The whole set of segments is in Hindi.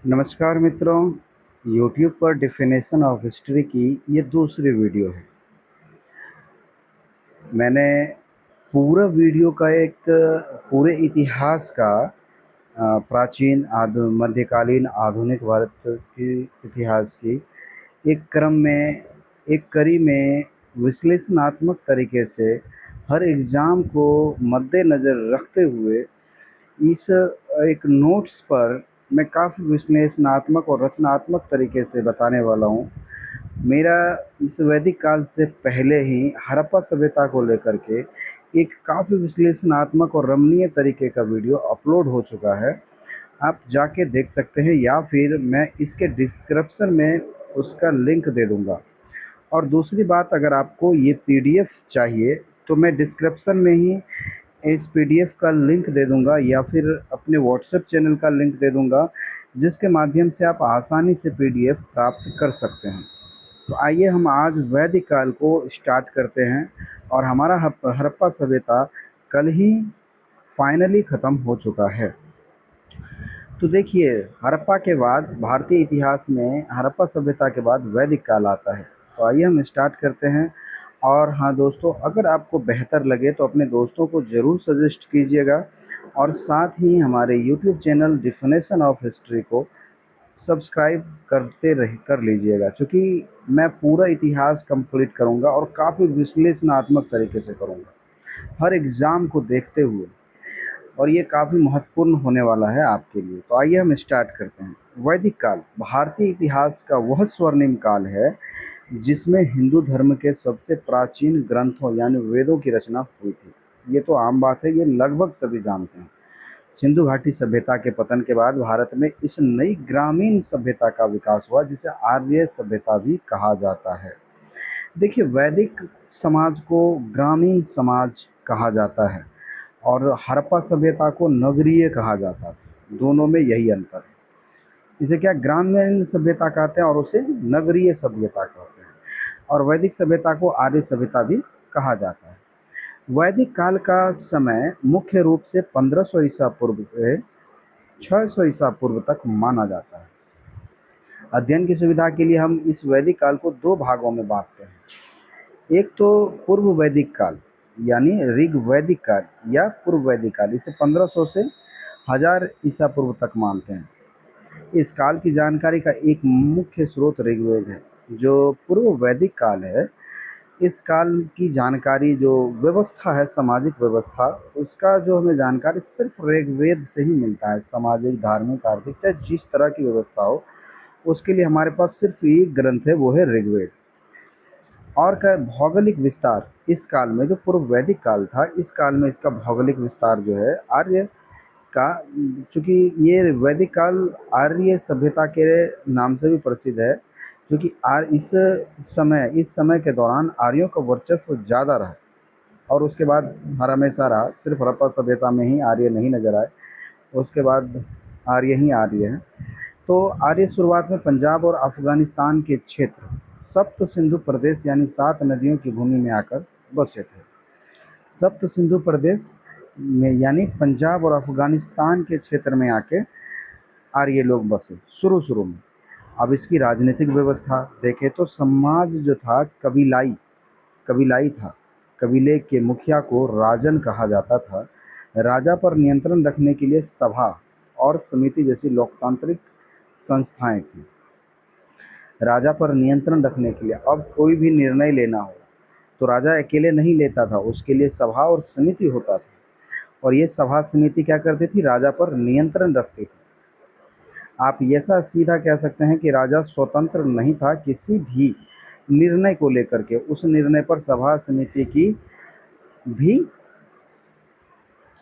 नमस्कार मित्रों। YouTube पर डेफिनेशन ऑफ हिस्ट्री की ये दूसरी वीडियो है। मैंने पूरा वीडियो का एक पूरे इतिहास का प्राचीन मध्यकालीन आधुनिक भारत की इतिहास की एक क्रम में एक कड़ी में विश्लेषणात्मक तरीके से हर एग्ज़ाम को मद्देनज़र रखते हुए इस एक नोट्स पर मैं काफ़ी विश्लेषणात्मक और रचनात्मक तरीके से बताने वाला हूँ। मेरा इस वैदिक काल से पहले ही हड़प्पा सभ्यता को लेकर के एक काफ़ी विश्लेषणात्मक और रमणीय तरीके का वीडियो अपलोड हो चुका है। आप जाके देख सकते हैं या फिर मैं इसके डिस्क्रिप्शन में उसका लिंक दे दूँगा। और दूसरी बात, अगर आपको ये पीडीएफ चाहिए तो मैं डिस्क्रिप्शन में ही इस पीडीएफ का लिंक दे दूँगा या फिर अपने व्हाट्सएप चैनल का लिंक दे दूँगा, जिसके माध्यम से आप आसानी से पीडीएफ प्राप्त कर सकते हैं। तो आइए हम आज वैदिक काल को स्टार्ट करते हैं और हमारा हड़प्पा सभ्यता कल ही फाइनली ख़त्म हो चुका है। तो देखिए, हड़प्पा के बाद भारतीय इतिहास में हड़प्पा सभ्यता के बाद वैदिक काल आता है। तो आइए हम स्टार्ट करते हैं। और हाँ दोस्तों, अगर आपको बेहतर लगे तो अपने दोस्तों को ज़रूर सजेस्ट कीजिएगा और साथ ही हमारे YouTube channel definition of history को सब्सक्राइब कर लीजिएगा, क्योंकि मैं पूरा इतिहास कंप्लीट करूंगा और काफ़ी विश्लेषणात्मक तरीके से करूंगा हर एग्ज़ाम को देखते हुए, और ये काफ़ी महत्वपूर्ण होने वाला है आपके लिए। तो आइए हम स्टार्ट करते हैं। वैदिक काल भारतीय इतिहास का वह स्वर्णिम काल है जिसमें हिंदू धर्म के सबसे प्राचीन ग्रंथों यानी वेदों की रचना हुई थी। ये तो आम बात है, ये लगभग सभी जानते हैं। सिंधु घाटी सभ्यता के पतन के बाद भारत में इस नई ग्रामीण सभ्यता का विकास हुआ, जिसे आर्य सभ्यता भी कहा जाता है। देखिए, वैदिक समाज को ग्रामीण समाज कहा जाता है और हड़प्पा सभ्यता को नगरीय कहा जाता था। दोनों में यही अंतर है। इसे क्या ग्रामीण सभ्यता कहते हैं और उसे नगरीय सभ्यता कहते हैं। और वैदिक सभ्यता को आर्य सभ्यता भी कहा जाता है। वैदिक काल का समय मुख्य रूप से 1500 ईसा पूर्व से 600 ईसा पूर्व तक माना जाता है। अध्ययन की सुविधा के लिए हम इस वैदिक काल को दो भागों में बांटते हैं। एक तो पूर्व वैदिक काल यानी ऋग वैदिक काल या पूर्व वैदिक काल, इसे 1500 से 1000 ईसा पूर्व तक मानते हैं। इस काल की जानकारी का एक मुख्य स्रोत ऋग्वेद है। जो पूर्व वैदिक काल है, इस काल की जानकारी जो व्यवस्था है, सामाजिक व्यवस्था, उसका जो हमें जानकारी सिर्फ ऋग्वेद से ही मिलता है। सामाजिक, धार्मिक, आर्थिक, चाहे जिस तरह की व्यवस्था हो, उसके लिए हमारे पास सिर्फ एक ग्रंथ है, वो है ऋग्वेद। और का भौगोलिक विस्तार इस काल में, जो पूर्व वैदिक काल था, इस काल में इसका भौगोलिक विस्तार जो है आर्य का, चूँकि ये वैदिक काल आर्य सभ्यता के नाम से भी प्रसिद्ध है, क्योंकि इस समय के दौरान आर्यों का वर्चस्व ज़्यादा रहा और उसके बाद हर हमेशा रहा। सिर्फ हड़प्पा सभ्यता में ही आर्य नहीं नजर आए, उसके बाद आर्य ही आर्य हैं। तो आर्य शुरुआत में पंजाब और अफगानिस्तान के क्षेत्र सप्त सिंधु प्रदेश यानी 7 नदियों की भूमि में आकर बसे थे। सप्त सिंधु प्रदेश में यानी पंजाब और अफगानिस्तान के क्षेत्र में आके आर्य लोग बसे शुरू शुरू में। अब इसकी राजनीतिक व्यवस्था देखें तो समाज जो था कबीलाई था। कबीले के मुखिया को राजन कहा जाता था। राजा पर नियंत्रण रखने के लिए सभा और समिति जैसी लोकतांत्रिक संस्थाएं थी। राजा पर नियंत्रण रखने के लिए अब कोई भी निर्णय लेना हो तो राजा अकेले नहीं लेता था, उसके लिए सभा और समिति होता था। और ये सभा समिति क्या करती थी? राजा पर नियंत्रण रखती थी। आप ऐसा सीधा कह सकते हैं कि राजा स्वतंत्र नहीं था किसी भी निर्णय को लेकर के। उस निर्णय पर सभा समिति की भी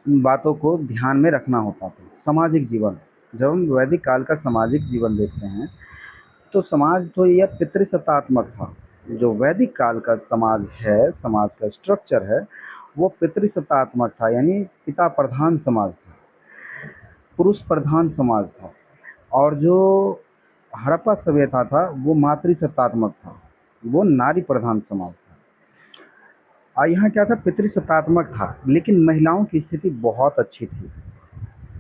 बातों को ध्यान में रखना होता था। सामाजिक जीवन, जब हम वैदिक काल का सामाजिक जीवन देखते हैं तो समाज तो यह पितृसत्तात्मक था। जो वैदिक काल का समाज है, समाज का स्ट्रक्चर है, वो पितृसत्तात्मक था, यानी पिता प्रधान समाज था, पुरुष प्रधान समाज था। और जो हड़प्पा सभ्यता था वो मातृसत्तात्मक था, वो नारी प्रधान समाज था। यहाँ क्या था? पितृसत्तात्मक था, लेकिन महिलाओं की स्थिति बहुत अच्छी थी।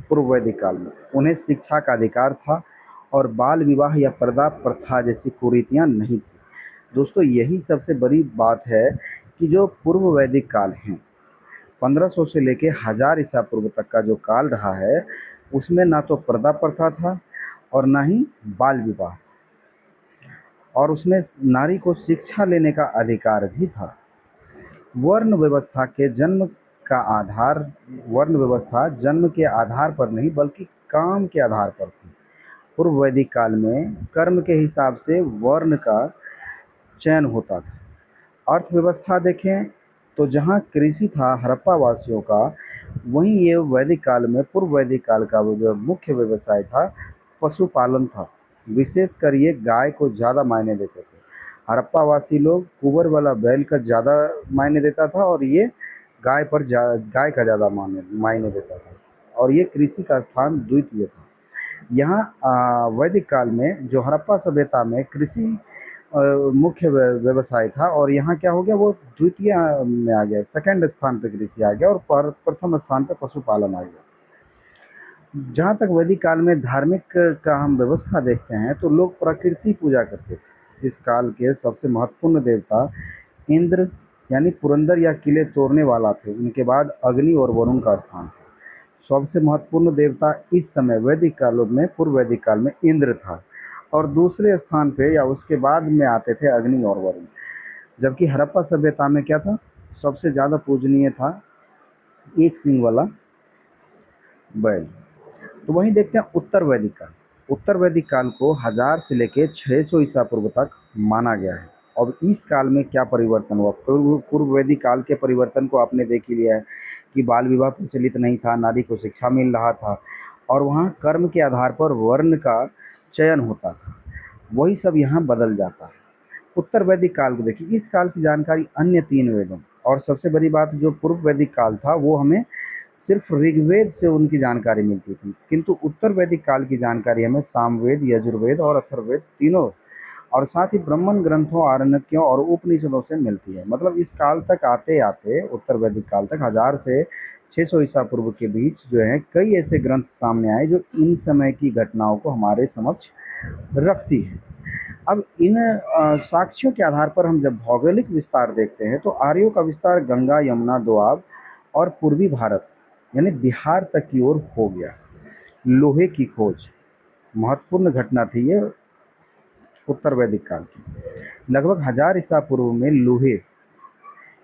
पूर्व वैदिक काल में उन्हें शिक्षा का अधिकार था और बाल विवाह या पर्दा प्रथा जैसी कुरीतियाँ नहीं थी। दोस्तों यही सबसे बड़ी बात है कि जो पूर्व वैदिक काल हैं, 1500 से लेके 1000 ईसा पूर्व तक का जो काल रहा है, उसमें ना तो पर्दा प्रथा था और ना ही बाल विवाह, और उसमें नारी को शिक्षा लेने का अधिकार भी था। वर्ण व्यवस्था के जन्म का आधार वर्ण व्यवस्था जन्म के आधार पर नहीं बल्कि काम के आधार पर थी। पूर्व वैदिक काल में कर्म के हिसाब से वर्ण का चयन होता था। अर्थव्यवस्था देखें तो जहाँ कृषि था हड़प्पा वासियों का, वहीं ये वैदिक काल में पूर्व वैदिक काल का वो जो मुख्य व्यवसाय था पशुपालन था। विशेषकर ये गाय को ज़्यादा मायने देते थे। हड़प्पा वासी लोग कुंवर वाला बैल का ज़्यादा मायने देता था, और ये गाय का ज़्यादा मायने मायने देता था, और ये कृषि का स्थान द्वितीय था। यहाँ वैदिक काल में जो हड़प्पा सभ्यता में कृषि मुख्य व्यवसाय था, और यहाँ क्या हो गया, वो द्वितीय में आ गया, सेकंड स्थान पे कृषि आ गया, और प्रथम स्थान पे पशुपालन आ गया। जहाँ तक वैदिक काल में धार्मिक का हम व्यवस्था देखते हैं तो लोग प्रकृति पूजा करते थे। इस काल के सबसे महत्वपूर्ण देवता इंद्र यानी पुरंदर या किले तोड़ने वाला थे। उनके बाद अग्नि और वरुण का स्थान था। सबसे महत्वपूर्ण देवता इस समय वैदिक कालों में पूर्व वैदिक काल में इंद्र था, और दूसरे स्थान पे या उसके बाद में आते थे अग्नि और वरुण। जबकि हड़प्पा सभ्यता में क्या था, सबसे ज़्यादा पूजनीय था एक सिंग वाला बैल। तो वहीं देखते हैं उत्तर वैदिक काल। उत्तर वैदिक काल को 1000 से लेके 600 ईसा पूर्व तक माना गया है। अब इस काल में क्या परिवर्तन हुआ, पूर्व वैदिक काल के परिवर्तन को आपने देख ही लिया है कि बाल विवाह प्रचलित नहीं था, नारी को शिक्षा मिल रहा था, और वहाँ कर्म के आधार पर वर्ण का चयन होता था। वही सब यहाँ बदल जाता है। उत्तर वैदिक काल को देखिए, इस काल की जानकारी अन्य 3 वेदों, और सबसे बड़ी बात जो पूर्व वैदिक काल था वो हमें सिर्फ ऋग्वेद से उनकी जानकारी मिलती थी, किंतु उत्तर वैदिक काल की जानकारी हमें सामवेद, यजुर्वेद और अथर्ववेद तीनों, और साथ ही ब्राह्मण ग्रंथों, आरण्यकों और उपनिषदों से मिलती है। मतलब इस काल तक आते आते उत्तर वैदिक काल तक 1000 से 600 ईसा पूर्व के बीच जो है कई ऐसे ग्रंथ सामने आए जो इन समय की घटनाओं को हमारे समक्ष रखती है। अब इन साक्ष्यों के आधार पर हम जब भौगोलिक विस्तार देखते हैं तो आर्यों का विस्तार गंगा, यमुना, दोआब और पूर्वी भारत यानी बिहार तक की ओर हो गया। लोहे की खोज महत्वपूर्ण घटना थी ये उत्तर वैदिक काल की। लगभग 1000 ईसा पूर्व में लोहे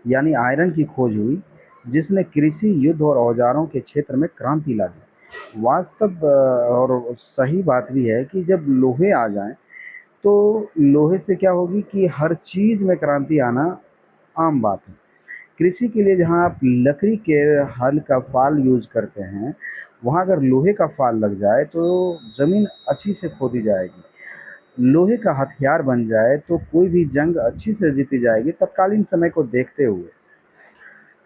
यानी आयरन की खोज हुई, जिसने कृषि, युद्ध और औजारों के क्षेत्र में क्रांति ला दी। वास्तव और सही बात भी है कि जब लोहे आ जाए तो लोहे से क्या होगी कि हर चीज़ में क्रांति आना आम बात है। कृषि के लिए जहाँ आप लकड़ी के हल का फाल यूज़ करते हैं, वहाँ अगर लोहे का फाल लग जाए तो ज़मीन अच्छी से खोदी जाएगी। लोहे का हथियार बन जाए तो कोई भी जंग अच्छी से जीती जाएगी तत्कालीन समय को देखते हुए।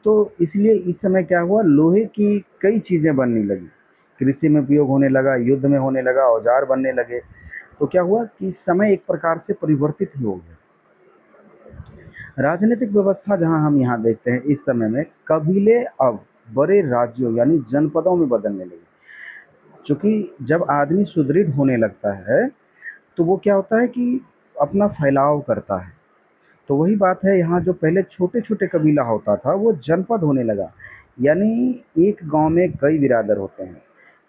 तो इसलिए इस समय क्या हुआ, लोहे की कई चीज़ें बनने लगी, कृषि में उपयोग होने लगा, युद्ध में होने लगा, औजार बनने लगे। तो क्या हुआ कि समय एक प्रकार से परिवर्तित ही हो गया। राजनीतिक व्यवस्था जहां हम यहाँ देखते हैं इस समय में कबीले अब बड़े राज्यों यानी जनपदों में बदलने लगे। चूंकि जब आदमी सुदृढ़ होने लगता है तो वो क्या होता है कि अपना फैलाव करता है। तो वही बात है, यहाँ जो पहले छोटे छोटे कबीला होता था वो जनपद होने लगा, यानी एक गांव में कई बिरादर होते हैं।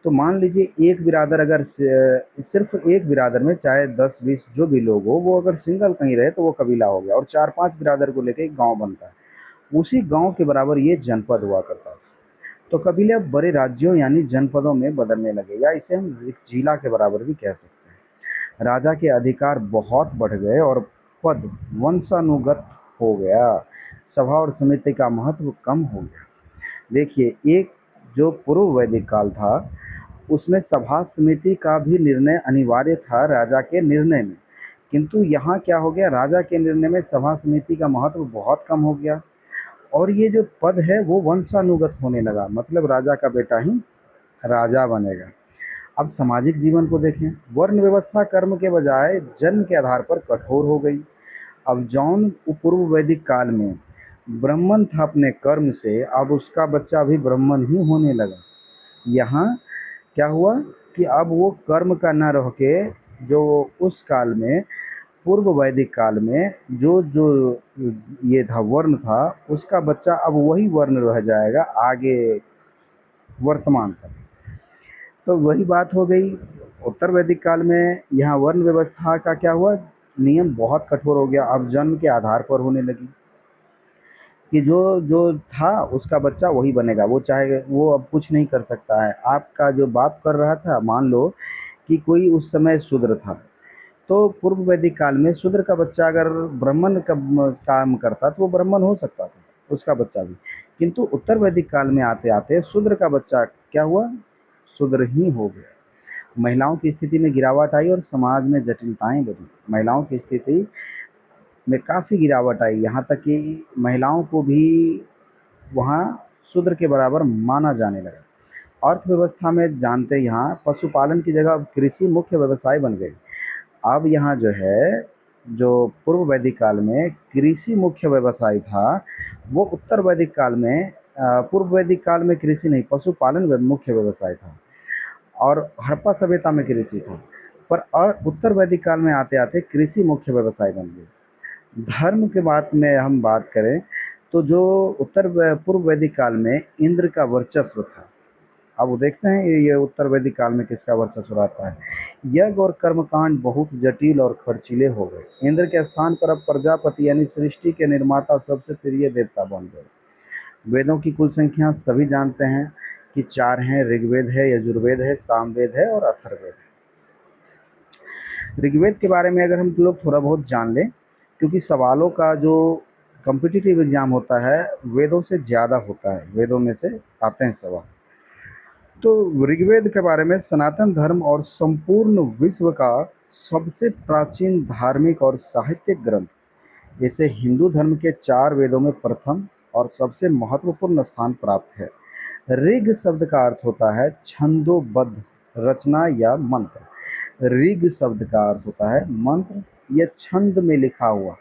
तो मान लीजिए एक बिरादर अगर सिर्फ एक बिरादर में चाहे 10-20 जो भी लोग हो, वो अगर सिंगल कहीं रहे तो वो कबीला हो गया, और 4-5 बिरादर को लेकर एक गांव बनता है। उसी गांव के बराबर ये जनपद हुआ करता था। तो कबीले अब बड़े राज्यों यानी जनपदों में बदलने लगे, या इसे हम एक जिला के बराबर भी कह सकते हैं। राजा के अधिकार बहुत बढ़ गए और पद वंशानुगत हो गया। सभा और समिति का महत्व कम हो गया। देखिए, एक जो पूर्व वैदिक काल था उसमें सभा समिति का भी निर्णय अनिवार्य था राजा के निर्णय में, किंतु यहाँ क्या हो गया, राजा के निर्णय में सभा समिति का महत्व बहुत कम हो गया, और ये जो पद है वो वंशानुगत होने लगा, मतलब राजा का बेटा ही राजा बनेगा। अब सामाजिक जीवन को देखें, वर्ण व्यवस्था कर्म के बजाय जन्म के आधार पर कठोर हो गई। अब जौन पूर्व वैदिक काल में ब्राह्मण था अपने कर्म से, अब उसका बच्चा भी ब्राह्मण ही होने लगा। यहाँ क्या हुआ कि अब वो कर्म का न रह के जो उस काल में, पूर्व वैदिक काल में जो जो ये था, वर्ण था, उसका बच्चा अब वही वर्ण रह जाएगा आगे वर्तमान तक। तो वही बात हो गई। उत्तर वैदिक काल में यहाँ वर्ण व्यवस्था का क्या हुआ, नियम बहुत कठोर हो गया। अब जन्म के आधार पर होने लगी कि जो जो था उसका बच्चा वही बनेगा, वो चाहे वो अब कुछ नहीं कर सकता है। आपका जो बाप कर रहा था, मान लो कि कोई उस समय शूद्र था, तो पूर्व वैदिक काल में शूद्र का बच्चा अगर ब्राह्मण का काम करता तो वो ब्राह्मण हो सकता था, उसका बच्चा भी। किंतु उत्तर वैदिक काल में आते आते शूद्र का बच्चा क्या हुआ, शूद्र ही हो गया। महिलाओं की स्थिति में गिरावट आई और समाज में जटिलताएं बढ़ी। महिलाओं की स्थिति में काफ़ी गिरावट आई, यहाँ तक कि महिलाओं को भी वहाँ शूद्र के बराबर माना जाने लगा। अर्थव्यवस्था में जानते हैं, यहाँ पशुपालन की जगह अब कृषि मुख्य व्यवसाय बन गई। अब यहाँ जो है, जो पूर्व वैदिक काल में कृषि मुख्य व्यवसाय था, वो उत्तर वैदिक काल में पूर्व वैदिक काल में कृषि नहीं, पशुपालन मुख्य व्यवसाय था। और हड़प्पा सभ्यता में कृषि था, पर और उत्तर वैदिक काल में आते आते कृषि मुख्य व्यवसाय बन गई। धर्म के बात में हम बात करें तो जो पूर्व वैदिक काल में इंद्र का वर्चस्व था, अब वो देखते हैं ये उत्तर वैदिक काल में किसका वर्चस्व रहता है। यज्ञ और कर्मकांड बहुत जटिल और खर्चीले हो गए। इंद्र के स्थान पर अब प्रजापति यानी सृष्टि के निर्माता सबसे प्रिय देवता बन गए। वेदों की कुल संख्या सभी जानते हैं कि 4 हैं। ऋग्वेद है, यजुर्वेद है, सामवेद है और अथर्ववेद है। ऋग्वेद के बारे में अगर हम लोग थोड़ा बहुत जान लें, क्योंकि सवालों का जो कॉम्पिटिटिव एग्जाम होता है वेदों से ज़्यादा होता है, वेदों में से आते हैं सवाल। तो ऋग्वेद के बारे में, सनातन धर्म और संपूर्ण विश्व का सबसे प्राचीन धार्मिक और साहित्यिक ग्रंथ। इसे हिंदू धर्म के 4 वेदों में प्रथम और सबसे महत्वपूर्ण स्थान प्राप्त है। ऋग शब्द का अर्थ होता है छंदोबद्ध रचना या मंत्र। ऋग शब्द का अर्थ होता है मंत्र या छंद में लिखा हुआ,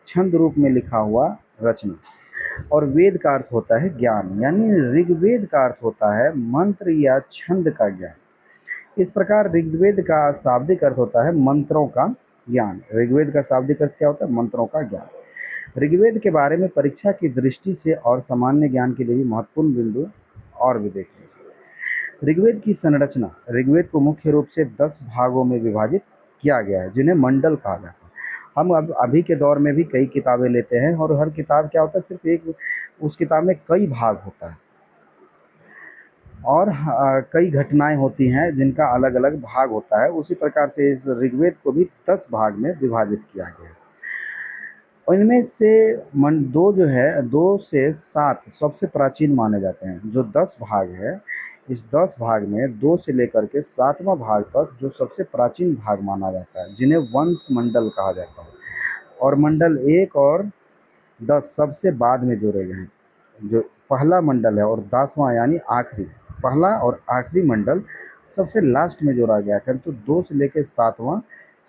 छंद रूप में लिखा हुआ रचना। और वेद का अर्थ होता है ज्ञान, यानी ऋग्वेद का अर्थ होता है मंत्र या छंद का ज्ञान। इस प्रकार ऋग्वेद का शाब्दिक अर्थ होता है मंत्रों का ज्ञान। ऋग्वेद का शाब्दिक अर्थ क्या होता है, मंत्रों का ज्ञान। ऋग्वेद के बारे में परीक्षा की दृष्टि से और सामान्य ज्ञान के लिए भी महत्वपूर्ण बिंदु और भी देखें। ऋग्वेद की संरचना, ऋग्वेद को मुख्य रूप से 10 भागों में विभाजित किया गया है, जिन्हें मंडल कहा जाता है। हम अब अभी के दौर में भी कई किताबें लेते हैं और हर किताब क्या होता है, सिर्फ एक, उस किताब में कई भाग होता है और कई घटनाएं होती हैं जिनका अलग अलग भाग होता है। उसी प्रकार से इस ऋग्वेद को भी 10 भाग में विभाजित किया गया है। और इनमें से मन दो जो है, 2 से 7 सबसे प्राचीन माने जाते हैं। जो 10 भाग है, इस 10 भाग में 2 से लेकर के 7वां भाग तक जो सबसे प्राचीन भाग माना जाता है, जिन्हें वंश मंडल कहा जाता है। और मंडल 1 और 10 सबसे बाद में जोड़े गए हैं। जो पहला मंडल है और 10वां यानी आखिरी, पहला और आखिरी मंडल सबसे लास्ट में जोड़ा गया है, परंतु 2 से लेकर 7वां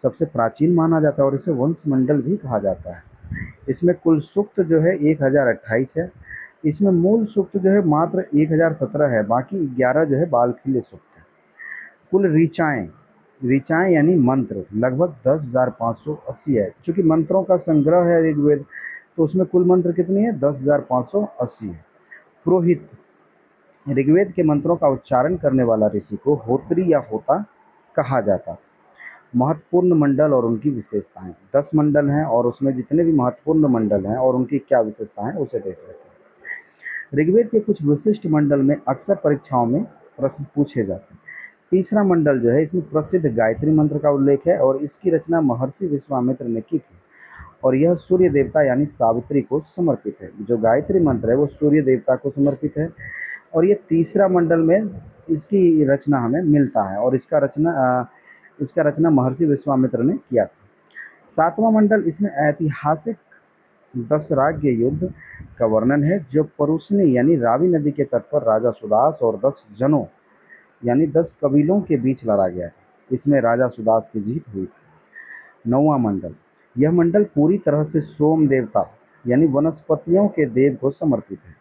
सबसे प्राचीन माना जाता है और इसे वंश मंडल भी कहा जाता है। इसमें कुल सूक्त जो है 1028 है। इसमें मूल सूक्त जो है मात्र 1017 है, बाकी 11 जो है बालखिल्य सूक्त है। कुल ऋचाएँ, ऋचाएँ यानी मंत्र लगभग 10,580 है। चूँकि मंत्रों का संग्रह है ऋग्वेद, तो उसमें कुल मंत्र कितनी है, 10,580 है। पुरोहित, ऋग्वेद के मंत्रों का उच्चारण करने वाला ऋषि को होत्री या होता कहा जाता था। महत्वपूर्ण मंडल और उनकी विशेषताएं, 10 मंडल हैं और उसमें जितने भी महत्वपूर्ण मंडल हैं और उनकी क्या विशेषताएं उसे देख लेते हैं। ऋग्वेद के कुछ विशिष्ट मंडल में अक्सर परीक्षाओं में प्रश्न पूछे जाते हैं। तीसरा मंडल जो है, इसमें प्रसिद्ध गायत्री मंत्र का उल्लेख है और इसकी रचना महर्षि विश्वामित्र ने की थी और यह सूर्य देवता यानी सावित्री को समर्पित है। जो गायत्री मंत्र है वो सूर्य देवता को समर्पित है और ये तीसरा मंडल में इसकी रचना हमें मिलता है और इसका रचना महर्षि विश्वामित्र ने किया था। 7वां मंडल, इसमें ऐतिहासिक 10 राज्य युद्ध का वर्णन है जो परुशनी यानी रावी नदी के तट पर राजा सुदास और 10 जनों यानी 10 कबीलों के बीच लड़ा गया है। इसमें राजा सुदास की जीत हुई थी। 9वां मंडल, यह मंडल पूरी तरह से सोम देवता यानी वनस्पतियों के देव को समर्पित है।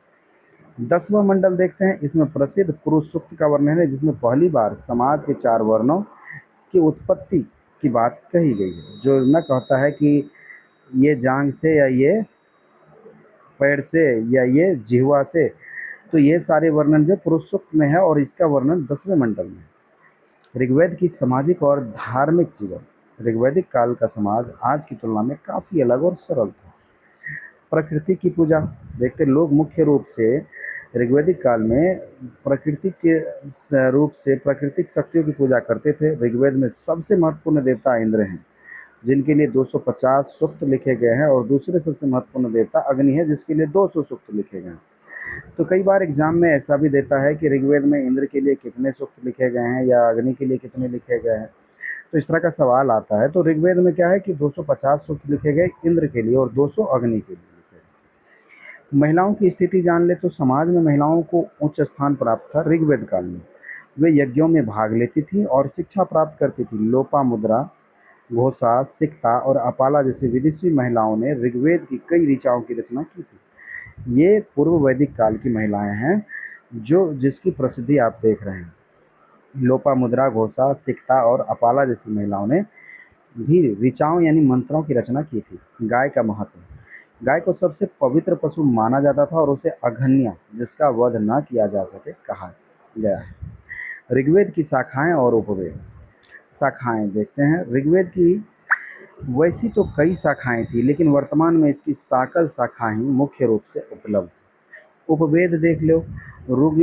10वां मंडल देखते हैं, इसमें प्रसिद्ध पुरुष सूक्त का वर्णन है जिसमें पहली बार समाज के 4 वर्णों की उत्पत्ति की बात कही गई है, जो न कहता है कि ये जांग से या ये पैर से या ये जिह्वा से। तो ये सारे वर्णन जो पुरुष सूक्त में है और इसका वर्णन 10वें मंडल में है। ऋग्वेद की सामाजिक और धार्मिक जीवन। ऋग्वैदिक काल का समाज आज की तुलना में काफ़ी अलग और सरल था। प्रकृति की पूजा देखते, लोग मुख्य रूप से ऋग्वैदिक काल में प्रकृति के रूप से प्राकृतिक शक्तियों की पूजा करते थे। ऋग्वेद में सबसे महत्वपूर्ण देवता इंद्र हैं, जिनके लिए 250 सूक्त लिखे गए हैं, और दूसरे सबसे महत्वपूर्ण देवता अग्नि है, जिसके लिए 200 सूक्त लिखे गए हैं। तो कई बार एग्जाम में ऐसा भी देता है कि ऋग्वेद में इंद्र के लिए कितने सूक्त लिखे गए हैं या अग्नि के लिए कितने लिखे गए हैं। तो इस तरह का सवाल आता है। तो ऋग्वेद में क्या है कि 250 सूक्त लिखे गए इंद्र के लिए और 200 अग्नि के लिए लिखे गए। महिलाओं की स्थिति जान ले तो समाज में महिलाओं को उच्च स्थान प्राप्त था ऋग्वेद काल में। वे यज्ञों में भाग लेती थी और शिक्षा प्राप्त करती थी। लोपामुद्रा, घोषा, सिक्ता और अपाला जैसी विदेशी महिलाओं ने ऋग्वेद की कई ऋचाओं की रचना की थी। ये पूर्व वैदिक काल की महिलाएं हैं जो जिसकी प्रसिद्धि आप देख रहे हैं। लोपामुद्रा, घोषा, सिक्ता और अपाला जैसी महिलाओं ने भी ऋचाओं यानी मंत्रों की रचना की थी। गाय का महत्व। गाय को सबसे पवित्र पशु माना जाता था और उसे अघन्य, जिसका वध न किया जा सके, कहा गया है। ऋग्वेद की शाखाएं और उपवेद। शाखाएं देखते हैं। ऋग्वेद की वैसी तो कई शाखाएं थी, लेकिन वर्तमान में इसकी साकल शाखाएं ही मुख्य रूप से उपलब्ध। उपवेद देख लो।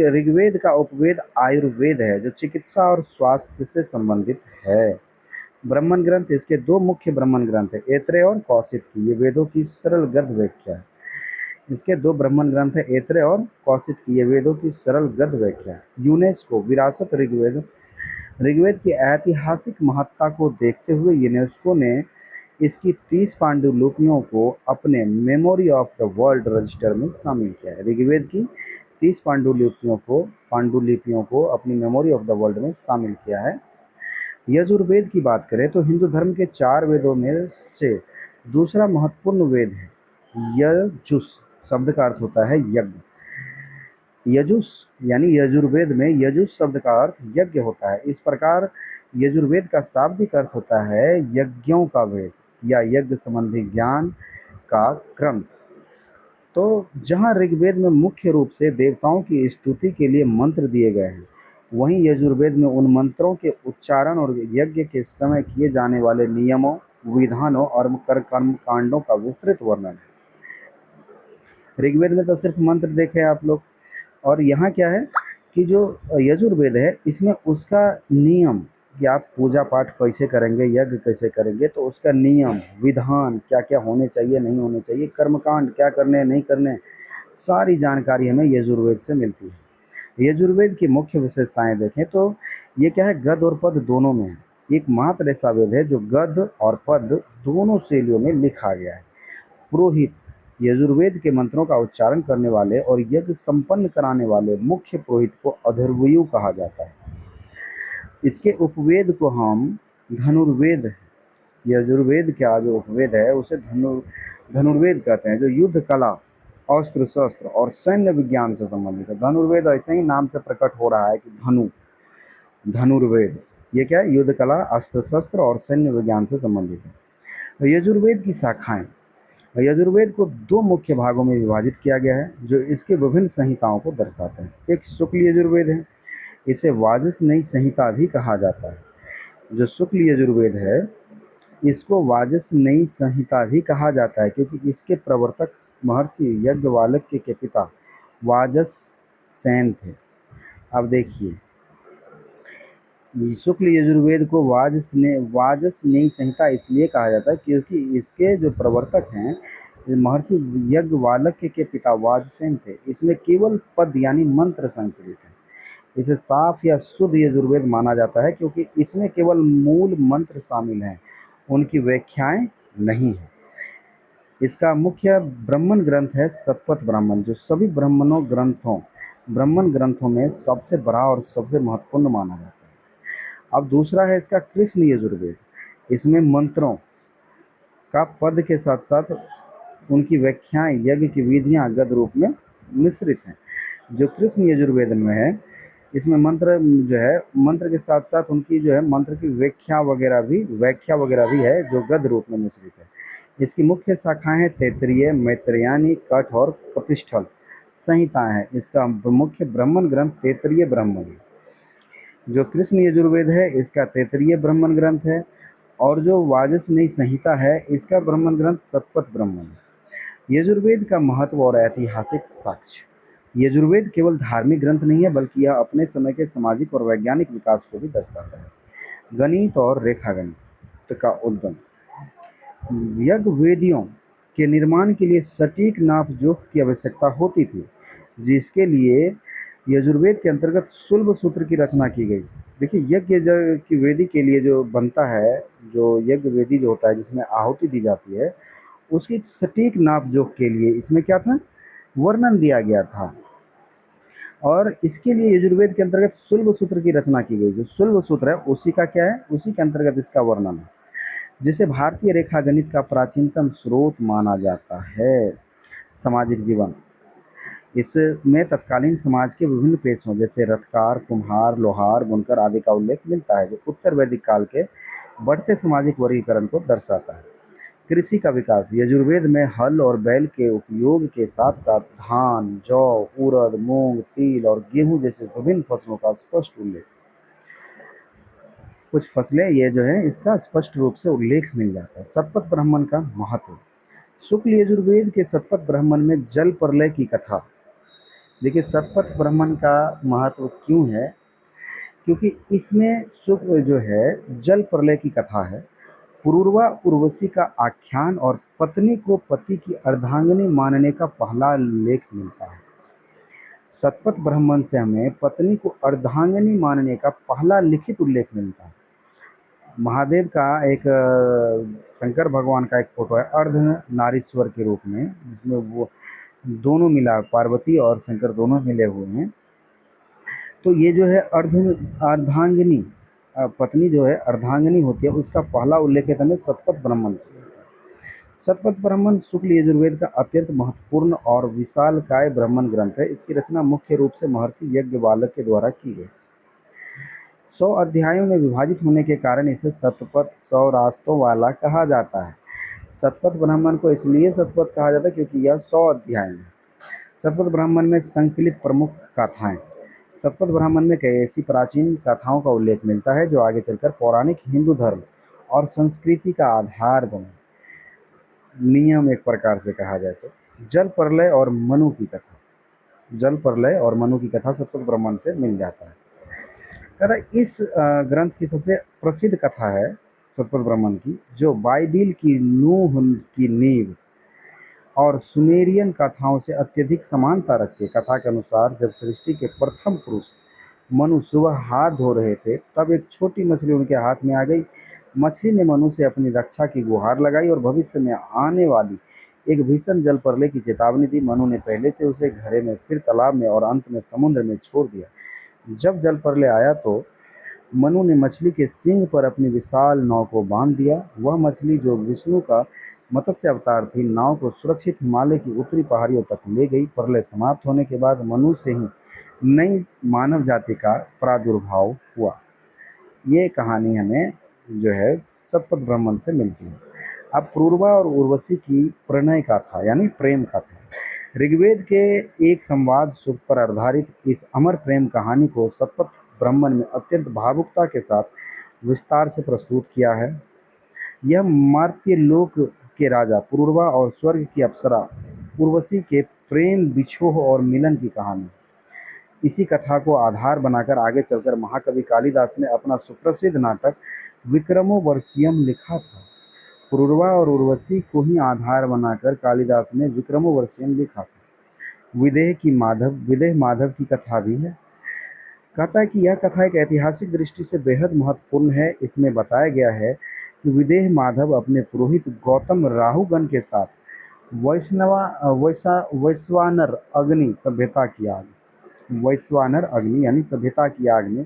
ऋग्वेद का उपवेद आयुर्वेद है, जो चिकित्सा और स्वास्थ्य से संबंधित है। ब्राह्मण ग्रंथ, इसके दो मुख्य ब्राह्मण ग्रंथ है, ऐत्रेय और कौशिक। ये वेदों की सरल गद्य व्याख्या है। इसके दो ब्राह्मण ग्रंथ है, ऐत्रेय और कौशिक। ये वेदों की सरल गद्य व्याख्या है। यूनेस्को विरासत ऋग्वेद। ऋग्वेद की ऐतिहासिक महत्ता को देखते हुए यूनेस्को ने इसकी 30 पांडुलिपियों को अपने memory of the world register में शामिल किया है। ऋग्वेद की 30 पांडुलिपियों को अपनी मेमोरी ऑफ द वर्ल्ड में शामिल किया है। यजुर्वेद की बात करें तो हिंदू धर्म के 4 वेदों में से दूसरा महत्वपूर्ण वेद है। यजुस शब्द का अर्थ होता है यज्ञ। यजुस यानी यजुर्वेद में यजुस शब्द का अर्थ यज्ञ होता है। इस प्रकार यजुर्वेद का शाब्दिक अर्थ होता है यज्ञों का वेद या यज्ञ संबंधी ज्ञान का ग्रंथ। तो जहाँ ऋग्वेद में मुख्य रूप से देवताओं की स्तुति के लिए मंत्र दिए गए हैं, वहीं यजुर्वेद में उन मंत्रों के उच्चारण और यज्ञ के समय किए जाने वाले नियमों, विधानों और कर्म कांडों का विस्तृत वर्णन है। ऋग्वेद में तो सिर्फ मंत्र देखे आप लोग, और यहाँ क्या है कि जो यजुर्वेद है इसमें उसका नियम कि आप पूजा पाठ कैसे करेंगे, यज्ञ कैसे करेंगे, तो उसका नियम विधान क्या क्या होने चाहिए, नहीं होने चाहिए, कर्मकांड क्या करने नहीं करने, सारी जानकारी हमें यजुर्वेद से मिलती है। यजुर्वेद की मुख्य विशेषताएं देखें तो ये क्या है, गद्य और पद दोनों में है। एक मात्र ऐसा वेद है जो गद्य और पद दोनों शैलियों में लिखा गया है। पुरोहित, यजुर्वेद के मंत्रों का उच्चारण करने वाले और यज्ञ संपन्न कराने वाले मुख्य पुरोहित को अधर्वयु कहा जाता है। इसके उपवेद को हम धनुर्वेद, यजुर्वेद का जो उपवेद है उसे धनुर्वेद कहते हैं, जो युद्ध कला, अस्त्र शस्त्र और सैन्य विज्ञान से संबंधित है। धनुर्वेद ऐसे ही नाम से प्रकट हो रहा है कि धनुर्वेद ये क्या है, युद्ध कला, अस्त्र शस्त्र और सैन्य विज्ञान से संबंधित है। यजुर्वेद की शाखाएं। यजुर्वेद को दो मुख्य भागों में विभाजित किया गया है, जो इसके विभिन्न संहिताओं को दर्शाते हैं। एक शुक्ल यजुर्वेद है, इसे वाजसनेयी संहिता भी कहा जाता है। जो शुक्ल यजुर्वेद है इसको वाजसनेयी संहिता भी कहा जाता है, क्योंकि इसके प्रवर्तक महर्षि याज्ञवल्क्य के पिता वाजसनेय थे। अब देखिए, शुक्ल यजुर्वेद को वाजसनेयी संहिता इसलिए कहा जाता है क्योंकि इसके जो प्रवर्तक हैं महर्षि याज्ञवल्क्य के पिता वाजसेन थे। इसमें केवल पद यानी मंत्र संकलित है। इसे साफ या शुद्ध यजुर्वेद माना जाता है क्योंकि इसमें केवल मूल मंत्र शामिल हैं, उनकी व्याख्याएं नहीं है। इसका मुख्य ब्राह्मण ग्रंथ है शतपथ ब्राह्मण, जो सभी ब्राह्मण ग्रंथों में सबसे बड़ा और सबसे महत्वपूर्ण माना जाता है। अब दूसरा है इसका कृष्ण यजुर्वेद। इसमें मंत्रों का पद के साथ साथ उनकी व्याख्याएं, यज्ञ की विधियां गद्य रूप में मिश्रित हैं। जो कृष्ण यजुर्वेद में है इसमें मंत्र जो है, मंत्र के साथ-साथ उनकी जो है मंत्र की व्याख्या वगैरह भी है, जो गद्य रूप में मिश्रित है। इसकी मुख्य शाखाएँ हैं तैत्तिरीय, मैत्रेयी, कठ और प्रतिष्ठल संहिताएँ हैं। इसका मुख्य ब्राह्मण ग्रंथ तैत्तिरीय ब्राह्मण है। जो कृष्ण यजुर्वेद है, इसका तैत्तिरीय ब्राह्मण ग्रंथ है, और जो वाजसनेयी संहिता है, इसका ब्राह्मण ग्रंथ शतपथ ब्राह्मण है। यजुर्वेद का महत्व और ऐतिहासिक साक्ष्य। यजुर्वेद केवल धार्मिक ग्रंथ नहीं है, बल्कि यह अपने समय के सामाजिक और वैज्ञानिक विकास को भी दर्शाता है। गणित और रेखागणित का उद्गम। यज्ञ वेदियों के निर्माण के लिए सटीक नाप जोख की आवश्यकता होती थी, जिसके लिए यजुर्वेद के अंतर्गत शुल्ब सूत्र की रचना की गई। देखिए, यज्ञ की वेदी के लिए जो बनता है, जो यज्ञ वेदी जो होता है जिसमें आहुति दी जाती है, उसकी सटीक नाप जोख के लिए इसमें क्या था, वर्णन दिया गया था। और इसके लिए यजुर्वेद के अंतर्गत शुल्ब सूत्र की रचना की गई। जो शुल्ब सूत्र है उसी का क्या है, उसी के अंतर्गत इसका वर्णन है, जिसे भारतीय रेखा गणित का प्राचीनतम स्रोत माना जाता है। सामाजिक जीवन। इसमें तत्कालीन समाज के विभिन्न पेशों जैसे रथकार, कुम्हार, लोहार, बुनकर आदि का उल्लेख मिलता है, जो उत्तर वैदिक काल के बढ़ते सामाजिक वर्गीकरण को दर्शाता है। कृषि का विकास। यजुर्वेद में हल और बैल के उपयोग के साथ साथ धान, जौ, उड़द, मूंग, तिल और गेहूं जैसे विभिन्न फसलों का स्पष्ट उल्लेख। कुछ फसलें ये जो है इसका स्पष्ट रूप से उल्लेख मिल जाता है। शतपथ ब्राह्मण का महत्व। शुक्ल यजुर्वेद के शतपथ ब्राह्मण में जल प्रलय की कथा। देखिए, शतपथ ब्राह्मण का महत्व क्यों है, क्योंकि इसमें शुक्ल जो है जल प्रलय की कथा है। पुरूरवा उर्वशी का आख्यान और पत्नी को पति की अर्धांगिनी मानने का पहला लेख मिलता है। शतपथ ब्राह्मण से हमें पत्नी को अर्धांगिनी मानने का पहला लिखित उल्लेख मिलता है। महादेव का एक शंकर भगवान का एक फोटो है अर्ध नारीश्वर के रूप में, जिसमें वो दोनों मिला, पार्वती और शंकर दोनों मिले हुए हैं। तो ये जो है अर्धांगिनी पत्नी जो है अर्धांगिनी होती है, उसका पहला उल्लेख है हमें शतपथ ब्राह्मण से। शतपथ ब्राह्मण शुक्ल यजुर्वेद का अत्यंत महत्वपूर्ण और विशालकाय ब्राह्मण ग्रंथ है। इसकी रचना मुख्य रूप से महर्षि यज्ञवाल्क के द्वारा की गई। 100 अध्यायों में विभाजित होने के कारण इसे शतपथ 100 रास्तों वाला कहा जाता है। शतपथ ब्राह्मण को इसलिए शतपथ कहा जाता है क्योंकि यह 100 अध्याय है। शतपथ ब्राह्मण में संकलित प्रमुख गाथाएं। शतपथ ब्राह्मण में कई ऐसी प्राचीन कथाओं का उल्लेख मिलता है जो आगे चलकर पौराणिक हिंदू धर्म और संस्कृति का आधार बने। नियम एक प्रकार से कहा जाए तो जल प्रलय और मनु की कथा। जल प्रलय और मनु की कथा शतपथ ब्राह्मण से मिल जाता है। कहता है इस ग्रंथ की सबसे प्रसिद्ध कथा है शतपथ ब्राह्मण की, जो बाइबिल की नूह की नींव और सुमेरियन कथाओं से अत्यधिक समानता रखती है। कथा के अनुसार जब सृष्टि के प्रथम पुरुष मनु सुबह हाथ धो रहे थे, तब एक छोटी मछली उनके हाथ में आ गई। मछली ने मनु से अपनी रक्षा की गुहार लगाई और भविष्य में आने वाली एक भीषण जल प्रलय की चेतावनी दी। मनु ने पहले से उसे घड़े में, फिर तालाब में और अंत में समुद्र में छोड़ दिया। जब जल प्रलय आया तो मनु ने मछली के सींग पर अपनी विशाल नाव को बांध दिया। वह मछली, जो विष्णु का मत्स्य अवतार थी, नाव को सुरक्षित हिमालय की उत्तरी पहाड़ियों तक ले गई। प्रलय समाप्त होने के बाद मनु से ही नई मानव जाति का प्रादुर्भाव हुआ। ये कहानी हमें जो है शतपथ ब्राह्मण से मिलती है। अब पूर्वा और उर्वशी की प्रणय कथा यानी प्रेम कथा। ऋग्वेद के एक संवाद सूक्त पर आधारित इस अमर प्रेम कहानी को शतपथ ब्राह्मण में अत्यंत भावुकता के साथ विस्तार से प्रस्तुत किया है। यह मर्त्य लोक के राजा पूर्वा और स्वर्ग की अप्सरा उर्वशी के प्रेम, बिछोह और मिलन की कहानी। इसी कथा को आधार बनाकर आगे चलकर महाकवि कालिदास ने अपना सुप्रसिद्ध नाटक विक्रमोर्वशीयम लिखा था। पूर्वा और उर्वशी को ही आधार बनाकर कालिदास ने विक्रमोर्वशीयम लिखा था। विदेह माधव की कथा भी है। कहता है कि यह कथा एक ऐतिहासिक दृष्टि से बेहद महत्वपूर्ण है। इसमें बताया गया है कि विदेह माधव अपने पुरोहित गौतम राहुगण के साथ वैश्वानर अग्नि सभ्यता की आग वैश्वानर अग्नि यानी सभ्यता की आग में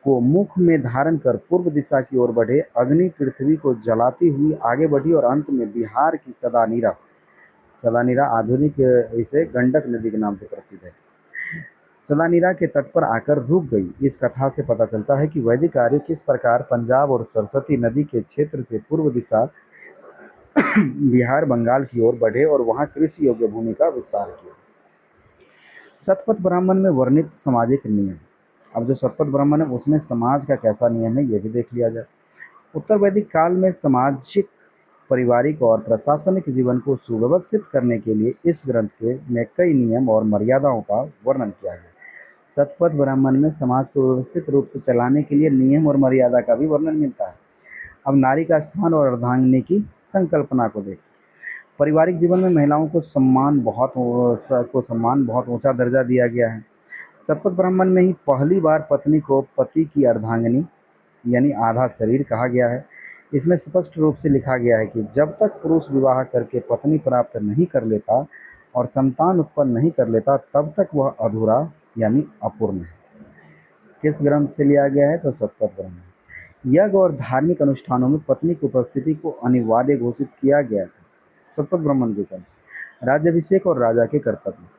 को मुख में धारण कर पूर्व दिशा की ओर बढ़े। अग्नि पृथ्वी को जलाती हुई आगे बढ़ी और अंत में बिहार की सदानीरा आधुनिक इसे गंडक नदी के नाम से प्रसिद्ध है, सलानीरा के तट पर आकर रुक गई। इस कथा से पता चलता है कि वैदिक आर्य किस प्रकार पंजाब और सरस्वती नदी के क्षेत्र से पूर्व दिशा बिहार बंगाल की ओर बढ़े और वहां कृषि योग्य भूमि का विस्तार किया। शतपथ ब्राह्मण में वर्णित सामाजिक नियम। अब जो शतपथ ब्राह्मण है उसमें समाज का कैसा नियम है ये भी देख लिया जाए। उत्तर वैदिक काल में सामाजिक, पारिवारिक और प्रशासनिक जीवन को सुव्यवस्थित करने के लिए इस ग्रंथ के में कई नियम और मर्यादाओं का वर्णन किया गया। शतपथ ब्राह्मण में समाज को व्यवस्थित रूप से चलाने के लिए नियम और मर्यादा का भी वर्णन मिलता है। अब नारी का स्थान और अर्धांगिनी की संकल्पना को देखें। पारिवारिक जीवन में महिलाओं को सम्मान बहुत ऊंचा दर्जा दिया गया है। शतपथ ब्राह्मण में ही पहली बार पत्नी को पति की अर्धांगिनी यानी आधा शरीर कहा गया है। इसमें स्पष्ट रूप से लिखा गया है कि जब तक पुरुष विवाह करके पत्नी प्राप्त नहीं कर लेता और संतान उत्पन्न नहीं कर लेता तब तक वह अधूरा यानी अपूर्ण है। किस ग्रंथ से लिया गया है? तो शतपथ ब्राह्मण से। यज्ञ और धार्मिक अनुष्ठानों में पत्नी की उपस्थिति को अनिवार्य घोषित किया गया था शतपथ ब्राह्मण के हिसाब से। राज्याभिषेक और राजा के कर्तव्य।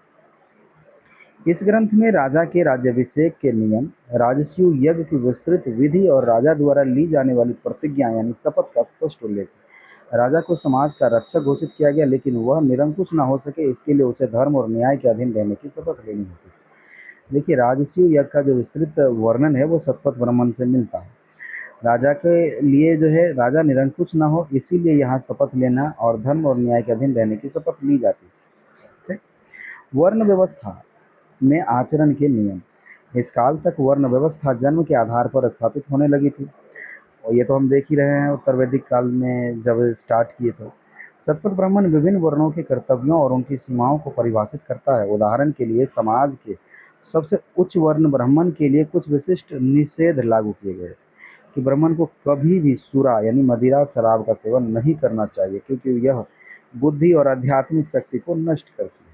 इस ग्रंथ में राजा के राज्याभिषेक के नियम, राजसूय यज्ञ की विस्तृत विधि और राजा द्वारा ली जाने वाली प्रतिज्ञा यानी शपथ का स्पष्ट उल्लेख है। राजा को समाज का रक्षक घोषित किया गया, लेकिन वह निरंकुश न हो सके इसके लिए उसे धर्म और न्याय के अधीन रहने की शपथ लेनी होती है। देखिए, राजसूय यज्ञ का जो विस्तृत वर्णन है वो शतपथ ब्राह्मण से मिलता है। राजा के लिए जो है राजा निरंकुश न हो इसीलिए यहाँ शपथ लेना और धर्म और न्याय के अधीन रहने की शपथ ली जाती है। ठीक। वर्ण व्यवस्था में आचरण के नियम। इस काल तक वर्ण व्यवस्था जन्म के आधार पर स्थापित होने लगी थी और ये तो हम देख ही रहे हैं उत्तर वैदिक काल में जब स्टार्ट किए तो। शतपथ ब्राह्मण विभिन्न वर्णों के कर्तव्यों और उनकी सीमाओं को परिभाषित करता है। उदाहरण के लिए समाज के सबसे उच्च वर्ण ब्राह्मण के लिए कुछ विशिष्ट निषेध लागू किए गए कि ब्राह्मण को कभी भी सुरा यानी मदिरा, शराब का सेवन नहीं करना चाहिए क्योंकि यह बुद्धि और आध्यात्मिक शक्ति को नष्ट करती है।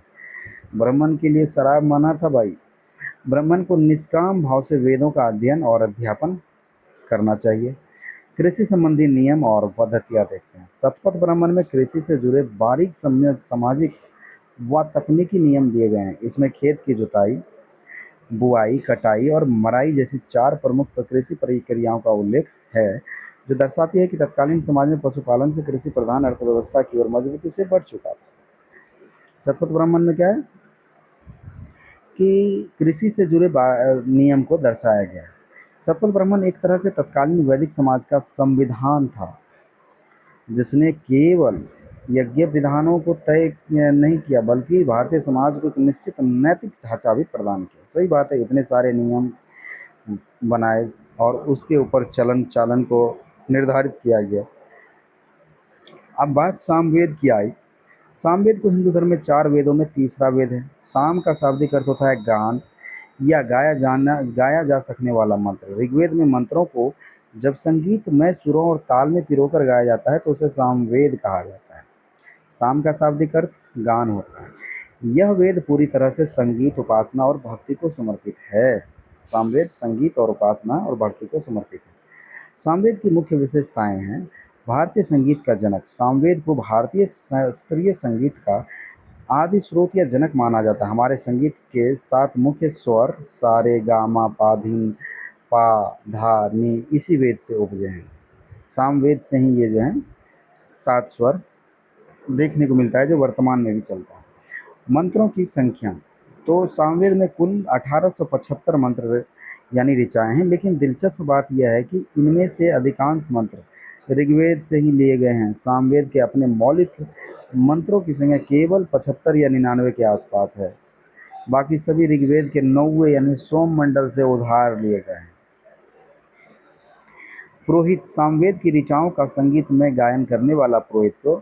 ब्राह्मण के लिए शराब मना था भाई। ब्राह्मण को निष्काम भाव से वेदों का अध्ययन और अध्यापन करना चाहिए। कृषि संबंधी नियम और पद्धतियाँ देखते हैं। शतपथ ब्राह्मण में कृषि से जुड़े बारीक सामाजिक व तकनीकी नियम दिए गए हैं। इसमें खेत की जुताई, बुआई, कटाई और मराई जैसी 4 प्रमुख कृषि प्रक्रियाओं का उल्लेख है, जो दर्शाती है कि तत्कालीन समाज में पशुपालन से कृषि प्रधान अर्थव्यवस्था की ओर मजबूती से बढ़ चुका था। शतपथ ब्राह्मण में क्या है कि कृषि से जुड़े नियम को दर्शाया गया है। शतपथ ब्राह्मण एक तरह से तत्कालीन वैदिक समाज का संविधान था, जिसने केवल यज्ञ विधानों को तय नहीं किया बल्कि भारतीय समाज को एक निश्चित नैतिक ढांचा भी प्रदान किया। सही बात है, इतने सारे नियम बनाए और उसके ऊपर चलन चालन को निर्धारित किया गया। अब बात सामवेद की आई। सामवेद को हिंदू धर्म में 4 वेदों में तीसरा वेद है। साम का शाब्दिक अर्थ होता है गान या गाया जा सकने वाला मंत्र। ऋग्वेद में मंत्रों को जब संगीतमय सुरों और ताल में पिरोकर गाया जाता है तो उसे सामवेद कहा जाता है। साम का शाब्दिक अर्थ गान होता है। यह वेद पूरी तरह से संगीत, उपासना और भक्ति को समर्पित है। सामवेद संगीत और उपासना और भक्ति को समर्पित है। सामवेद की मुख्य विशेषताएं हैं। भारतीय संगीत का जनक। सामवेद को भारतीय शास्त्रीय संगीत का आदि स्रोत या जनक माना जाता है। हमारे संगीत के 7 मुख्य स्वर सा रे गा मा पा धी पा धा नी इसी वेद से उपजे हैं। सामवेद से ही ये जो है 7 स्वर देखने को मिलता है, जो वर्तमान में भी चलता है। मंत्रों की संख्या। तो सामवेद में कुल 1875 मंत्र यानी ऋचाएँ हैं, लेकिन दिलचस्प बात यह है कि इनमें से अधिकांश मंत्र ऋग्वेद से ही लिए गए हैं। सामवेद के अपने मौलिक मंत्रों की संख्या केवल 75 या 99 के आसपास है। बाकी सभी ऋग्वेद के 90 यानी सोम मंडल से उधार लिए गए हैं। पुरोहित। सामवेद की ऋचाओं का संगीत में गायन करने वाला पुरोहित को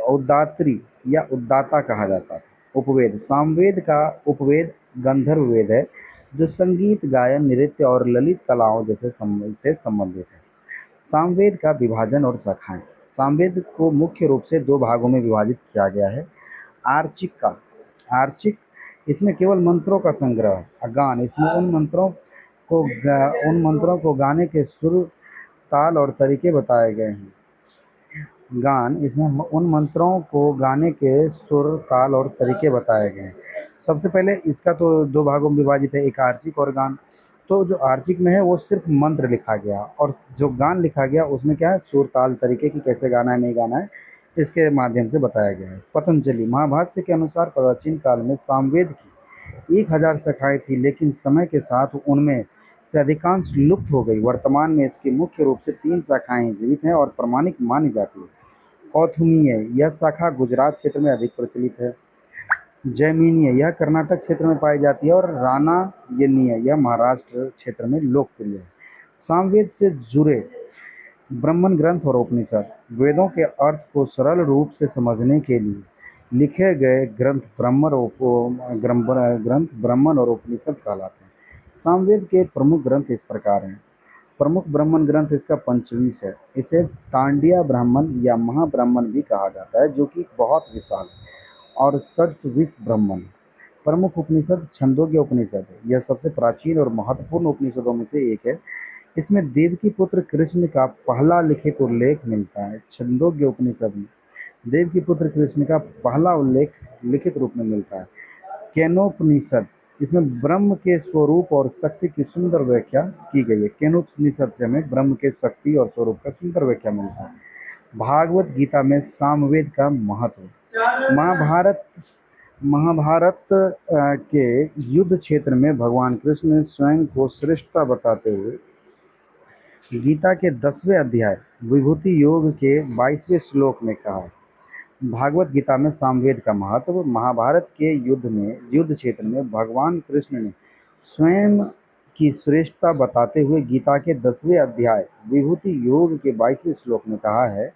उद्दात्री या उद्दाता कहा जाता था। उपवेद। सामवेद का उपवेद गंधर्व वेद है, जो संगीत, गायन, नृत्य और ललित कलाओं जैसे से संबंधित है। सामवेद का विभाजन और शाखाएं। सामवेद को मुख्य रूप से 2 भागों में विभाजित किया गया है। आर्चिक, इसमें केवल मंत्रों का संग्रह है। गान, इसमें उन मंत्रों को गाने के सुर, ताल और तरीके बताए गए हैं। गान, इसमें उन मंत्रों को गाने के सुर, ताल और तरीके बताए गए हैं। सबसे पहले इसका तो 2 भागों में विभाजित है, एक आर्चिक और गान। तो जो आर्चिक में है वो सिर्फ़ मंत्र लिखा गया, और जो गान लिखा गया उसमें क्या है, सुर ताल तरीके की कैसे गाना है, नहीं गाना है, इसके माध्यम से बताया गया है। पतंजलि महाभाष्य के अनुसार प्राचीन काल में सामवेद की 1000 शाखाएँ थी, लेकिन समय के साथ उनमें से अधिकांश लुप्त हो गई। वर्तमान में इसकी मुख्य रूप से 3 शाखाएँ जीवित हैं और प्रामाणिक मानी जाती हैं। कौथुमीय, यह शाखा गुजरात क्षेत्र में अधिक प्रचलित है। जैमिनीय, यह कर्नाटक क्षेत्र में पाई जाती है, और रामायणीय, यह महाराष्ट्र क्षेत्र में लोकप्रिय है। सामवेद से जुड़े ब्राह्मण ग्रंथ और उपनिषद, वेदों के अर्थ को सरल रूप से समझने के लिए लिखे गए ग्रंथ ब्राह्मण और उपनिषद कहलाते हैं। सामवेद के प्रमुख ग्रंथ इस प्रकार हैं। प्रमुख ब्राह्मण ग्रंथ इसका पंचवीस है। इसे तांडिया ब्राह्मण या महाब्राह्मण भी कहा जाता है, जो कि बहुत विशाल है, और षड्विश ब्राह्मण। प्रमुख उपनिषद छंदोग्य उपनिषद है। यह सबसे प्राचीन और महत्वपूर्ण उपनिषदों में से एक है। इसमें देवकी पुत्र कृष्ण का पहला लिखित उल्लेख मिलता है। छंदोग्य उपनिषद में देवकी पुत्र कृष्ण का पहला उल्लेख लिखित रूप में मिलता है। केनोपनिषद, इसमें ब्रह्म के स्वरूप और शक्ति की सुंदर व्याख्या की गई है। केनोपनिषद से हमें ब्रह्म के शक्ति और स्वरूप का सुंदर व्याख्या मिलता है। भागवत गीता में सामवेद का महत्व। महाभारत महाभारत के युद्ध क्षेत्र में भगवान कृष्ण ने स्वयं को श्रेष्ठता बताते हुए गीता के 10वें अध्याय विभूति योग के 22वें श्लोक में कहा है। भागवत गीता में सामवेद का महत्व। महाभारत के युद्ध क्षेत्र में भगवान कृष्ण ने स्वयं की श्रेष्ठता बताते हुए गीता के 10वें अध्याय विभूति योग के 22वें श्लोक में कहा है,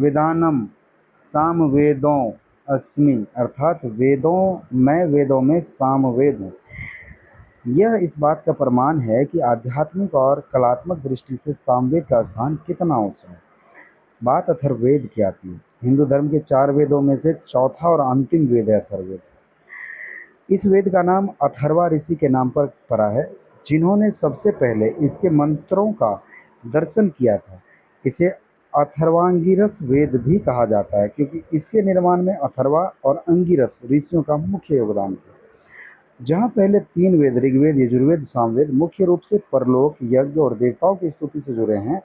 वेदानम सामवेदों अस्मि, अर्थात मैं वेदों में सामवेद हूँ। यह इस बात का प्रमाण है कि आध्यात्मिक और कलात्मक दृष्टि से सामवेद का स्थान कितना ऊंचा है। बात अथर्ववेद की आती है। हिंदू धर्म के 4 वेदों में से चौथा और अंतिम वेद है अथर्ववेद। इस वेद का नाम अथर्वा ऋषि के नाम पर पड़ा है, जिन्होंने सबसे पहले इसके मंत्रों का दर्शन किया था। इसे अथर्वांगिरस वेद भी कहा जाता है, क्योंकि इसके निर्माण में अथर्वा और अंगिरस ऋषियों का मुख्य योगदान था। जहाँ पहले 3 वेद ऋग्वेद, यजुर्वेद, सामवेद मुख्य रूप से परलोक, यज्ञ और देवताओं की स्तुति से जुड़े हैं,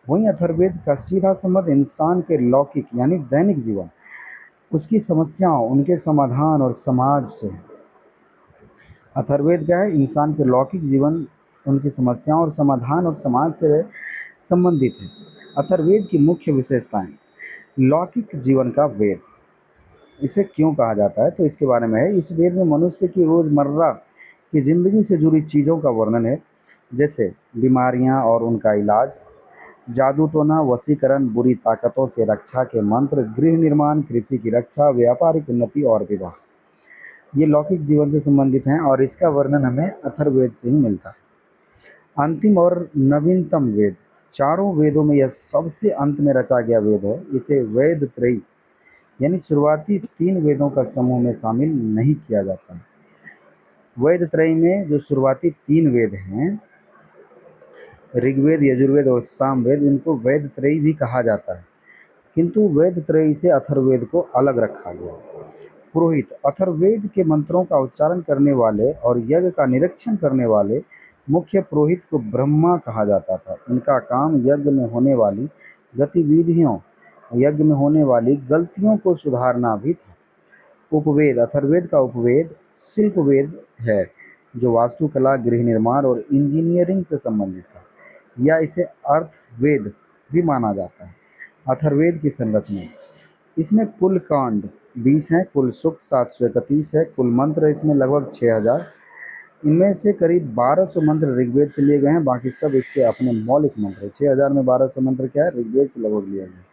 वहीं अथर्ववेद का सीधा संबंध इंसान के लौकिक यानी दैनिक जीवन, उसकी समस्याओं, उनके समाधान और समाज से है। अथर्ववेद क्या है, इंसान के लौकिक जीवन, उनकी समस्याओं और समाधान और समाज से संबंधित है। अथर्ववेद की मुख्य विशेषताएं। लौकिक जीवन का वेद, इसे क्यों कहा जाता है तो इसके बारे में है। इस वेद में मनुष्य की रोज़मर्रा की ज़िंदगी से जुड़ी चीज़ों का वर्णन है, जैसे बीमारियां और उनका इलाज, जादू टोना, वशीकरण, बुरी ताकतों से रक्षा के मंत्र, गृह निर्माण, कृषि की रक्षा, व्यापारिक उन्नति और विवाह, ये लौकिक जीवन से संबंधित हैं, और इसका वर्णन हमें अथर्ववेद से ही मिलता है। अंतिम और नवीनतम वेद, चारों वेदों में यह सबसे अंत में रचा गया वेद है। इसे वेद त्रयी यानी शुरुआती 3 वेदों का समूह में शामिल नहीं किया जाता है। वेद त्रयी में जो शुरुआती 3 वेद हैं, ऋग्वेद, यजुर्वेद और सामवेद, इनको वेद त्रयी भी कहा जाता है, किंतु वेद त्रयी से अथर्ववेद को अलग रखा गया। पुरोहित, अथर्ववेद के मंत्रों का उच्चारण करने वाले और यज्ञ का निरीक्षण करने वाले मुख्य पुरोहित को ब्रह्मा कहा जाता था। इनका काम यज्ञ में होने वाली गतिविधियों, यज्ञ में होने वाली गलतियों को सुधारना भी था। उपवेद, अथर्ववेद का उपवेद शिल्पवेद है, जो वास्तुकला, गृह निर्माण और इंजीनियरिंग से संबंधित था, या इसे अर्थवेद भी माना जाता है। अथर्ववेद की संरचना, इसमें कुल कांड 20 हैं, कुल सूक्त 731 है, कुल मंत्र इसमें लगभग 6000। इनमें से करीब 1200 मंत्र ऋग्वेद से लिए गए हैं, बाकी सब इसके अपने मौलिक मंत्र। 6000 में 1200 मंत्र क्या है, ऋग्वेद से लगभग लिए गए।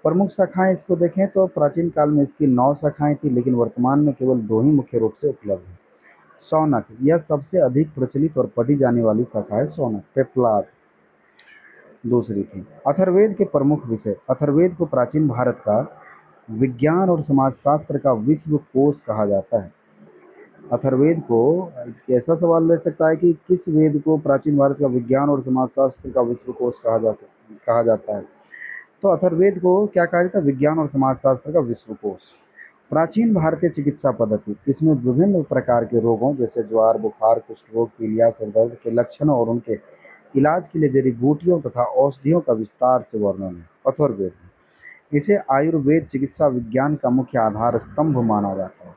प्रमुख शाखाएं इसको देखें तो प्राचीन काल में इसकी 9 शाखाएं थी, लेकिन वर्तमान में केवल 2 ही मुख्य रूप से उपलब्ध हैं। शौनक, यह सबसे अधिक प्रचलित और पढ़ी जाने वाली शाखा है। शौनक, पेपलाद दूसरी थी। अथर्ववेद के प्रमुख विषय। अथर्ववेद को प्राचीन भारत का विज्ञान और समाजशास्त्र का विश्व कोश कहा जाता है। अथर्ववेद को ऐसा सवाल ले सकता है कि किस वेद को प्राचीन भारत का विज्ञान और समाजशास्त्र का विश्व कोश कहा जाता है। तो अथर्ववेद को क्या कहा जाता है, विज्ञान और समाजशास्त्र का विश्वकोश। प्राचीन भारतीय चिकित्सा पद्धति, इसमें विभिन्न प्रकार के रोगों जैसे ज्वार, बुखार, कुष्ठ रोग, पीलिया, सिर दर्द के लक्षण और उनके इलाज के लिए जड़ी बूटियों तथा औषधियों का विस्तार से वर्णन है अथर्ववेद में। इसे आयुर्वेद चिकित्सा विज्ञान का मुख्य आधार स्तंभ माना जाता है।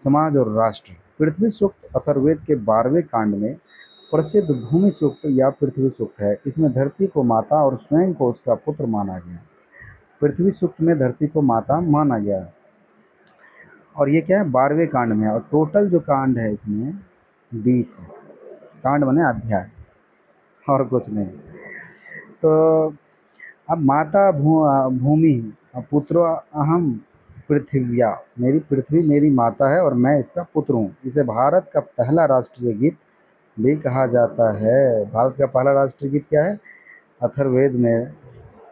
समाज और राष्ट्र, पृथ्वी सूक्त अथर्ववेद के 12वें कांड में प्रसिद्ध भूमि सूक्त या पृथ्वी सूक्त है। इसमें धरती को माता और स्वयं को उसका पुत्र माना गया। पृथ्वी सूक्त में धरती को माता माना गया है। और ये क्या है, 12वें कांड में है, और टोटल जो कांड है इसमें 20 है। कांड बने अध्याय, और कुछ नहीं। तो अब माता भूमि, पुत्रो अहम पृथिव्या, मेरी पृथ्वी मेरी माता है और मैं इसका पुत्र हूँ। इसे भारत का पहला राष्ट्रीय गीत भी कहा जाता है। भारत का पहला राष्ट्रीय गीत क्या है? अथर्ववेद में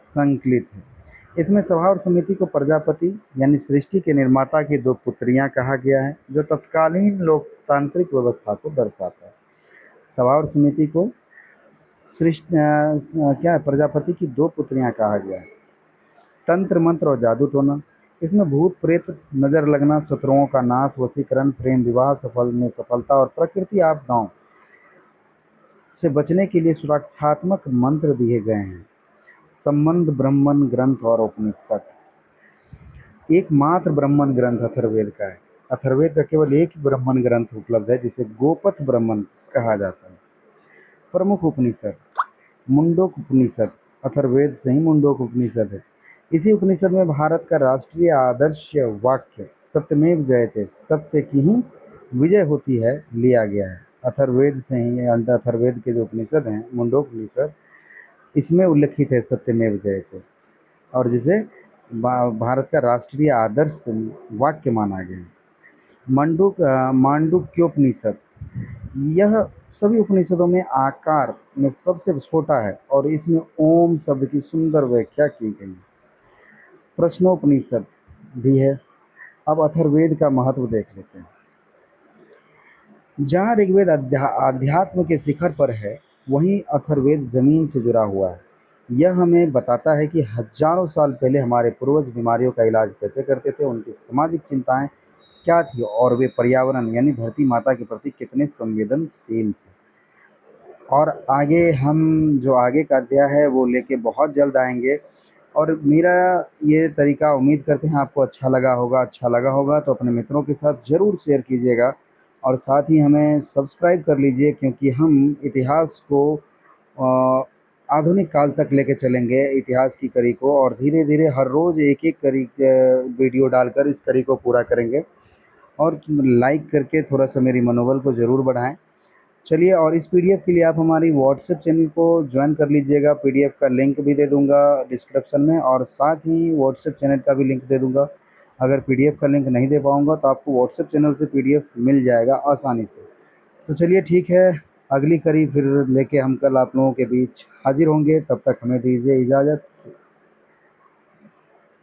संकलित है। इसमें सभा और समिति को प्रजापति यानी सृष्टि के निर्माता की दो पुत्रियां कहा गया है, जो तत्कालीन लोकतांत्रिक व्यवस्था को दर्शाता है। सभा और समिति को सृष्टि क्या है, प्रजापति की दो पुत्रियां कहा गया है। तंत्र मंत्र और जादू टोना, इसमें भूत प्रेत, नजर लगना, शत्रुओं का नाश, वशीकरण, प्रेम विवाह सफल में सफलता और प्रकृति आपदाओं से बचने के लिए सुरक्षात्मक मंत्र दिए गए हैं। संबंध ब्राह्मण ग्रंथ और उपनिषद, एकमात्र ब्राह्मण ग्रंथ अथर्ववेद का है। अथर्ववेद का केवल एक ही ब्राह्मण ग्रंथ उपलब्ध है जिसे गोपथ ब्राह्मण कहा जाता है। प्रमुख उपनिषद, मुंडोक उपनिषद, अथर्ववेद से ही मुंडोक उपनिषद है। इसी उपनिषद में भारत का राष्ट्रीय आदर्श वाक्य सत्यमेव जयते, सत्य की ही विजय होती है, लिया गया है। अथर्ववेद से ही, अथर्ववेद के जो उपनिषद हैं, मुंडोपनिषद, इसमें उल्लिखित है सत्यमेव जयते, और जिसे भारत का राष्ट्रीय आदर्श वाक्य माना गया है। मांडुक्योपनिषद, यह सभी उपनिषदों में आकार में सबसे छोटा है और इसमें ओम शब्द की सुंदर व्याख्या की गई। प्रश्नोपनिषद भी है। अब अथर्ववेद का महत्व देख लेते हैं। जहाँ ऋग्वेद आध्यात्म के शिखर पर है, वहीं अथर्ववेद जमीन से जुड़ा हुआ है। यह हमें बताता है कि हजारों साल पहले हमारे पूर्वज बीमारियों का इलाज कैसे करते थे, उनकी सामाजिक चिंताएं क्या थी और वे पर्यावरण यानी धरती माता के प्रति कितने संवेदनशील थे। और आगे हम जो आगे का अध्याय है वो लेके बहुत जल्द आएंगे। और मेरा ये तरीका उम्मीद करते हैं आपको अच्छा लगा होगा। अच्छा लगा होगा तो अपने मित्रों के साथ ज़रूर शेयर कीजिएगा और साथ ही हमें सब्सक्राइब कर लीजिए, क्योंकि हम इतिहास को आधुनिक काल तक लेके चलेंगे, इतिहास की कड़ी को, और धीरे धीरे हर रोज़ एक एक कड़ी वीडियो डालकर इस कड़ी को पूरा करेंगे। और लाइक करके थोड़ा सा मेरी मनोबल को ज़रूर बढ़ाएं। चलिए, और इस पीडीएफ के लिए आप हमारी व्हाट्सएप चैनल को ज्वाइन कर लीजिएगा। पीडीएफ का लिंक भी दे दूंगा डिस्क्रिप्शन में, और साथ ही व्हाट्सएप चैनल का भी लिंक दे दूंगा। अगर पीडीएफ का लिंक नहीं दे पाऊंगा तो आपको व्हाट्सएप चैनल से पीडीएफ मिल जाएगा आसानी से। तो चलिए ठीक है, अगली कड़ी फिर लेके हम कल आप लोगों के बीच हाजिर होंगे। तब तक हमें दीजिए इजाज़त।